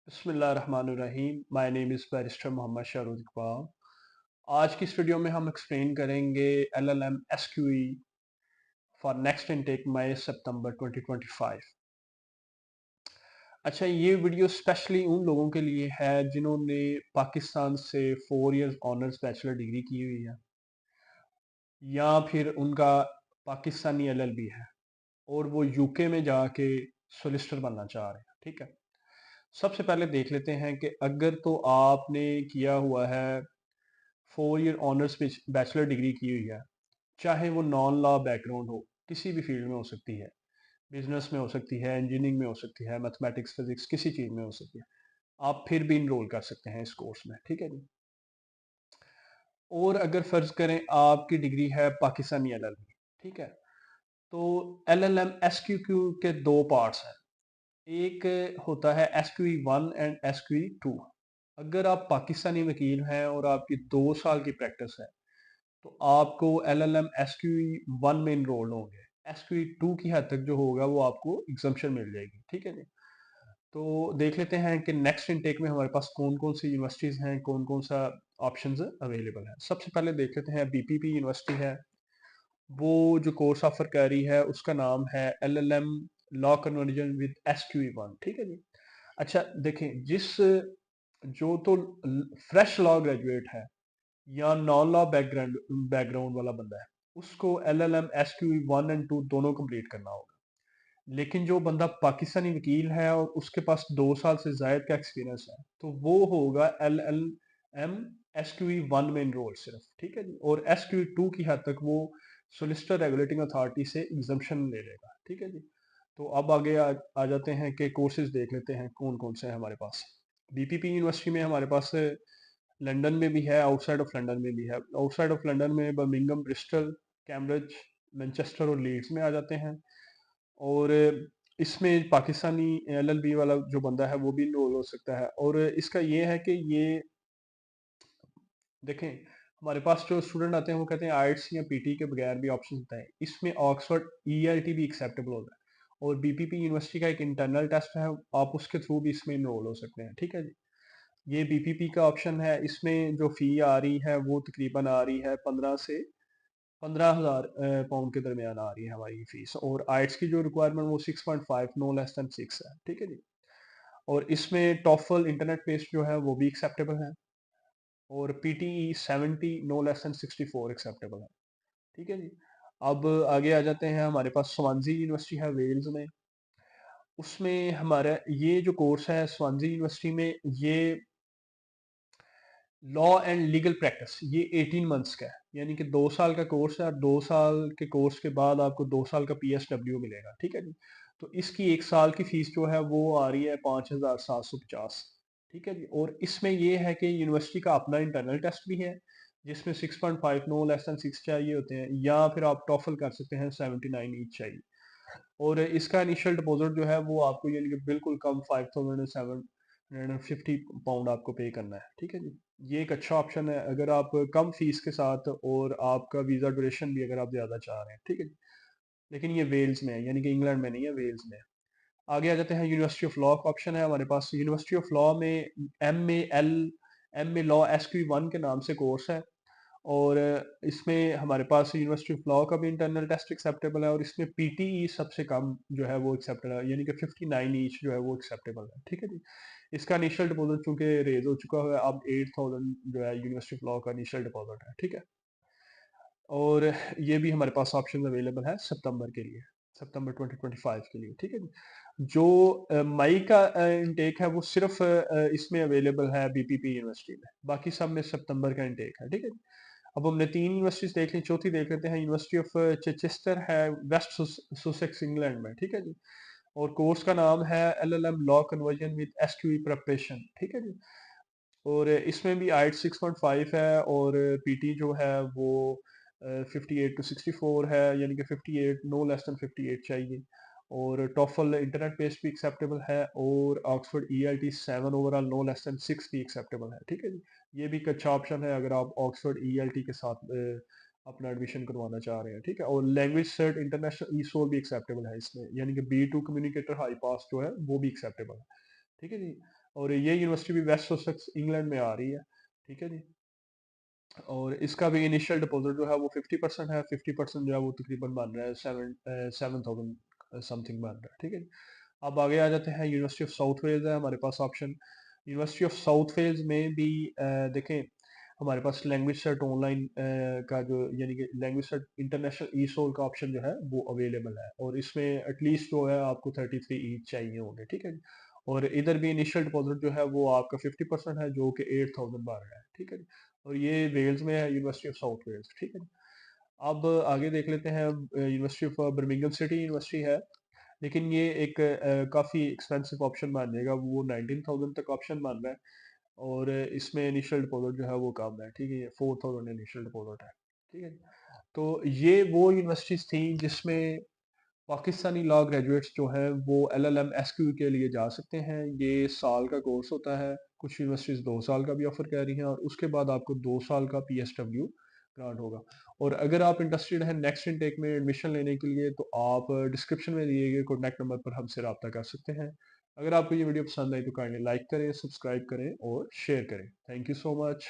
बिस्मिल्लाहिर्रहमानिर्रहीम। My name is barrister Mohammad Shahrukh Iqbal. आज की इस वीडियो में हम एक्सप्लेन करेंगे LLM SQE for next intake May सितंबर 2025। अच्छा, ये वीडियो स्पेशली उन लोगों के लिए है जिन्होंने पाकिस्तान से 4 इयर्स ऑनर्स बैचलर डिग्री की हुई है या फिर उनका पाकिस्तानी एलएलबी है और वो यूके में जाके सोलिसिटर बनना चाह रहे हैं। ठीक है, सबसे पहले देख लेते हैं कि अगर तो आपने किया हुआ है 4 ईयर ऑनर्स बैचलर डिग्री की हुई है, चाहे वो नॉन लॉ बैकग्राउंड हो, किसी भी फील्ड में हो सकती है, बिजनेस में हो सकती है, इंजीनियरिंग में हो सकती है, मैथमेटिक्स फिजिक्स किसी चीज़ में हो सकती है, आप फिर भी इनरोल कर सकते हैं इस कोर्स में। ठीक है जी। और अगर फर्ज करें आपकी डिग्री है पाकिस्तानी एलएलबी, ठीक है, तो एलएलएम एसक्यूक्यू के दो पार्ट्स हैं। एक होता है एसक्यूई 1 एंड एसक्यूई 2। अगर आप पाकिस्तानी वकील हैं और आपकी 2 साल की प्रैक्टिस है तो आपको एलएलएम एसक्यूई 1 में इनरोल होंगे। एसक्यूई 2 की हद तक जो होगा वो आपको एग्जम्पशन मिल जाएगी। ठीक है जी। तो देख लेते हैं कि नेक्स्ट इनटेक में हमारे पास कौन कौन सी यूनिवर्सिटीज़ हैं, कौन कौन सा ऑप्शंस अवेलेबल है। सबसे पहले देख लेते हैं बीपीपी यूनिवर्सिटी है। वो जो कोर्स ऑफर कर रही है उसका नाम है एलएलएम लॉ कन्वर्जन विद एसक्यूई 1। ठीक है जी। अच्छा देखें, जिस जो तो फ्रेश लॉ ग्रेजुएट है या नॉन लॉ बैकग्राउंड बैकग्राउंड वाला बंदा है, उसको एलएलएम एसक्यू 1 एंड 2 दोनों कंप्लीट करना होगा। लेकिन जो बंदा पाकिस्तानी वकील है और उसके पास 2 साल से जायद का एक्सपीरियंस है, तो वो होगा एलएलएम एसक्यू 1 में इनरोल सिर्फ। ठीक है जी। और एसक्यू 2 की हद तक वो सोलिसिटर रेगुलेटिंग अथॉरिटी से एग्जम्पशन ले लेगा। ठीक है जी। तो अब आगे आ जाते हैं कि कोर्सेज देख लेते हैं कौन कौन से हैं हमारे पास। बीपीपी यूनिवर्सिटी में हमारे पास लंदन में भी है, आउटसाइड ऑफ लंदन में भी है। आउटसाइड ऑफ लंदन में बर्मिंघम, ब्रिस्टल, कैम्ब्रिज, मैनचेस्टर और लीड्स में आ जाते हैं। और इसमें पाकिस्तानी एलएलबी वाला जो बंदा है वो भी इनरोल हो सकता है। और इसका ये है कि ये देखें, हमारे पास जो स्टूडेंट आते हैं वो कहते हैं आइट्स या पीटी के बगैर भी ऑप्शन होता है। इसमें ऑक्सफोर्ड ईएलटी भी एक्सेप्टेबल होता है और बीपीपी यूनिवर्सिटी का एक इंटरनल टेस्ट है, आप उसके थ्रू भी इसमें इनरोल हो सकते हैं। ठीक है जी। ये बीपीपी का ऑप्शन है। इसमें जो फ़ी आ रही है वो तकरीबन आ रही है 15 से 15,000 पाउंड के दरमियान आ रही है हमारी फीस। और आइट्स की जो रिक्वायरमेंट वो 6.5 नो लेस देन 6 है। ठीक है जी। और इसमें टॉफल इंटरनेट बेस्ड जो है वो भी एक्सेप्टेबल है और PTE 70 no less than 64 acceptable है। ठीक है जी। अब आगे आ जाते हैं, हमारे पास स्वानजी यूनिवर्सिटी है वेल्स में। उसमें हमारा ये जो कोर्स है स्वानजी यूनिवर्सिटी में, ये लॉ एंड लीगल प्रैक्टिस, ये 18 मंथ्स का है, यानी कि 2 साल का कोर्स है और 2 साल के कोर्स के बाद आपको 2 साल का पीएसडब्ल्यू मिलेगा। ठीक है जी। तो इसकी 1 साल की फीस जो है वो आ रही है 5,750। ठीक है जी। और इसमें ये है कि यूनिवर्सिटी का अपना इंटरनल टेस्ट भी है जिसमें 6.5 नो लेस देन 6 चाहिए होते हैं, या फिर आप टॉफल कर सकते हैं 79 ईच चाहिए। और इसका इनिशियल डिपॉजिट जो है वो आपको यानी कि बिल्कुल कम 5,750 पाउंड आपको पे करना है। ठीक है जी। ये एक अच्छा ऑप्शन है अगर आप कम फीस के साथ और आपका वीज़ा ड्यूरेशन भी अगर आप ज़्यादा चाह रहे हैं। ठीक है जी। लेकिन ये वेल्स में है, यानी कि इंग्लैंड में नहीं है, वेल्स में है। आगे आ जाते हैं, यूनिवर्सिटी ऑफ लॉ का ऑप्शन है हमारे पास। यूनिवर्सिटी ऑफ लॉ में एम ए लॉ एसक्यू 1 के नाम से कोर्स है। और इसमें हमारे पास यूनिवर्सिटी ऑफ लॉ का भी इंटरनल टेस्ट एक्सेप्टेबल है और इसमें पीटीई सबसे कम जो है वो एक्सेप्टेबल है, यानी कि 59 ईच जो है वो एक्सेप्टेबल है। ठीक है जी। इसका इनिशियल डिपॉजिट चूंकि रेज हो चुका है, अब 8,000 जो है यूनिवर्सिटी ऑफ लॉ का इनिशियल डिपॉजिट है। ठीक है। और ये भी हमारे पास ऑप्शन अवेलेबल है सितंबर के लिए, सितंबर 2025 के लिए। ठीक है जी। जो मई का इनटेक है वो सिर्फ इसमें अवेलेबल है बीपीपी यूनिवर्सिटी में, बाकी सब में सितंबर का इनटेक है। ठीक है। अब हमने 3 यूनिवर्सिटीज देख ली, चौथी देख लेते हैं। यूनिवर्सिटी ऑफ चेचेस्टर है वेस्ट सुसेक्स इंग्लैंड में। ठीक है जी। और कोर्स का नाम है LLM law conversion with SQE preparation. ठीक है जी। और इसमें भी आइट 6.5 है और पीटी जो है वो 58 to 64 है, यानी कि 58 नो लेस देन 58 चाहिए। और टॉफल इंटरनेट बेस्ड भी एक्सेप्टेबल है और Oxford ELT 7 overall no less than 6 भी एक्सेप्टेबल है। ठीक है जी। ये भी एक अच्छा ऑप्शन है अगर आप ऑक्सफोर्ड ELT के साथ अपना एडमिशन करवाना चाह रहे हैं। ठीक है। और लैंग्वेज सर्ट इंटरनेशनल ई भी एक्सेप्टेबल है इसमें, यानी कि B2 कम्युनिकेटर हाई पास जो है वो भी एक्सेप्टेबल है। ठीक है जी। और ये यूनिवर्सिटी भी वेस्ट सोसेक्स इंग्लैंड में आ रही है, ठीक है जी। और इसका भी इनिशियल डिपॉजिट जो है वो 50% है, 50% जो है वो तकरीबन बन रहा है 7,000 समथिंग बन रहा है, ठीक है जी। अब आगे आ जाते हैं, यूनिवर्सिटी ऑफ साउथ वेल्स है हमारे पास option. University of South Wales में भी देखें, हमारे पास लैंग्वेज सेट ऑनलाइन का जो, यानी कि LanguageCert International ESOL का ऑप्शन जो है वो अवेलेबल है, और इसमें एटलीस्ट जो है आपको 33 ईच चाहिए होंगे, ठीक है जी। और इधर भी इनिशियल डिपॉजिट जो है वो आपका 50% है, जो कि 8,000 बन रहा है, ठीक है जी। और ये वेल्स में है, यूनिवर्सिटी ऑफ साउथ वेल्स, ठीक है जी। अब आगे देख लेते हैं, university of Birmingham city university है, लेकिन ये एक काफ़ी एक्सपेंसिव ऑप्शन मान जाएगा, वो 19,000 तक ऑप्शन मान रहा है। और इसमें इनिशियल डिपॉजिट जो है वो कम है, ठीक है, 4,000 इनिशियल डिपॉजिट है, ठीक है। तो ये वो यूनिवर्सिटीज़ थी जिसमें पाकिस्तानी लॉ ग्रेजुएट्स जो हैं वो LLM SQ के लिए जा सकते हैं। ये साल का कोर्स होता है, कुछ यूनिवर्सिटीज़ 2 साल का भी ऑफर कर रही हैं, और उसके बाद आपको 2 साल का PSW ग्रांट होगा। और अगर आप इंटरेस्टेड हैं नेक्स्ट इनटेक में एडमिशन लेने के लिए, तो आप डिस्क्रिप्शन में दिए गए कॉन्टैक्ट नंबर पर हमसे रब्ता कर सकते हैं। अगर आपको ये वीडियो पसंद आई तो काइंडली लाइक करें, सब्सक्राइब करें और शेयर करें। Thank you so much.